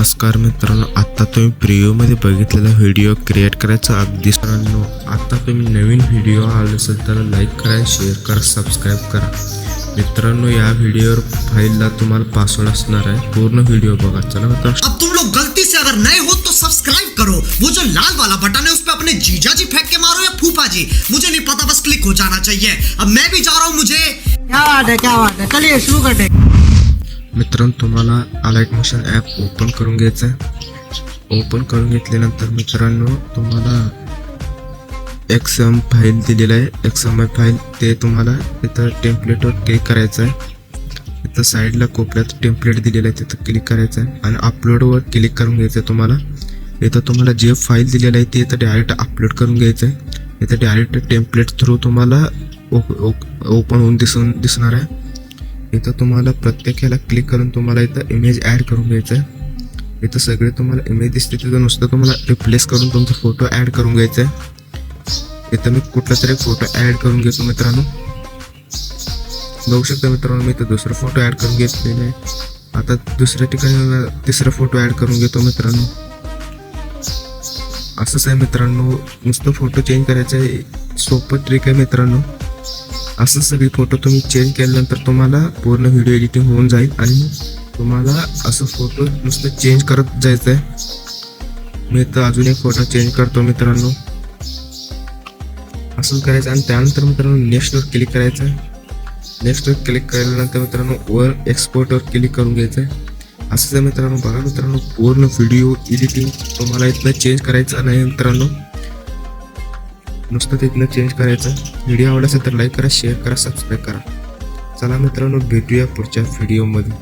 नमस्कार मित्रांनो, आता तुम्ही प्रिव्ह्यूमध्ये बघितलेला व्हिडिओ क्रिएट करायचा अगदी मित्रांनो. आता तुम्ही नवीन व्हिडिओ आला असेल तर लाईक करा, शेअर करा, सबस्क्राईब करा मित्रांनो. या व्हिडिओवर फाईलला तुम्हाला पासवर्ड असणार आहे. पूर्ण व्हिडिओ बघा. चला मित्रांनो, अब तुम लोग गलती से अगर नए हो तो सब्सक्राइब करो. वो जो लाल वाला बटन है उस पे अपने जीजा जी फेंक के मारो या फूफा जी, मुझे नहीं पता, बस क्लिक हो जाना चाहिए. अब मैं भी जा रहा हूँ. मुझे क्या बात है. चलिए शुरू करते हैं. मित्रांनो तुम्हाला अलाइट मोशन ॲप ओपन करून घ्यायचं आहे. ओपन करून घेतल्यानंतर मित्रांनो तुम्हाला XM फाईल दिलेलं आहे. XML फाईल ते तुम्हाला इथं टेम्पलेटवर क्लिक करायचं आहे. इथं साईडला कोपऱ्यात टेम्पलेट दिलेलं आहे, तिथं क्लिक करायचं आहे आणि अपलोडवर क्लिक करून घ्यायचं आहे. तुम्हाला जे फाईल दिलेलं आहे ते इथं डायरेक्ट अपलोड करून घ्यायचं आहे. इथं डायरेक्ट टेम्पलेट थ्रू तुम्हाला ओपन होऊन दिसणार आहे. इथं तुम्हाला प्रत्येक ह्याला क्लिक करून तुम्हाला इथं इमेज ॲड करून घ्यायचं आहे. इथं सगळे तुम्हाला इमेज दिसते, तिथं नुसतं तुम्हाला रिप्लेस करून तुमचा फोटो ॲड करून घ्यायचा आहे. इथं मी कुठला तरी फोटो ॲड करून घेतो मित्रांनो. बघू शकता मित्रांनो, मी इथं दुसरा फोटो ॲड करून घेतलेला आहे. आता दुसऱ्या ठिकाणी तिसरा फोटो ॲड करून घेतो मित्रांनो. असंच आहे मित्रांनो, नुसतं फोटो चेंज करायचं आहे. सोपं ट्रिक आहे मित्रांनो. असं सगळे फोटो तुम्ही चेंज केल्यानंतर तुम्हाला पूर्ण व्हिडिओ एडिटिंग होऊन जाईल आणि तुम्हाला असं फोटो नुसतं चेंज करत जायचं आहे. मी तर अजून एक फोटो चेंज करतो मित्रांनो. असं करायचं आणि त्यानंतर मित्रांनो नेक्स्टवर क्लिक करायचं आहे. नेक्स्टवर क्लिक केल्यानंतर मित्रांनो वर एक्सपोर्टवर क्लिक करून घ्यायचं आहे. असंच आहे मित्रांनो. बघा मित्रांनो, पूर्ण व्हिडिओ एडिटिंग तुम्हाला इथनं चेंज करायचं नाही मित्रांनो, नुसतं तिथनं चेंज करायचं. व्हिडिओ आवडला असेल तर लाईक करा, शेअर करा, सबस्क्राईब करा. चला मित्रांनो, भेटूया पुढच्या व्हिडिओमध्ये.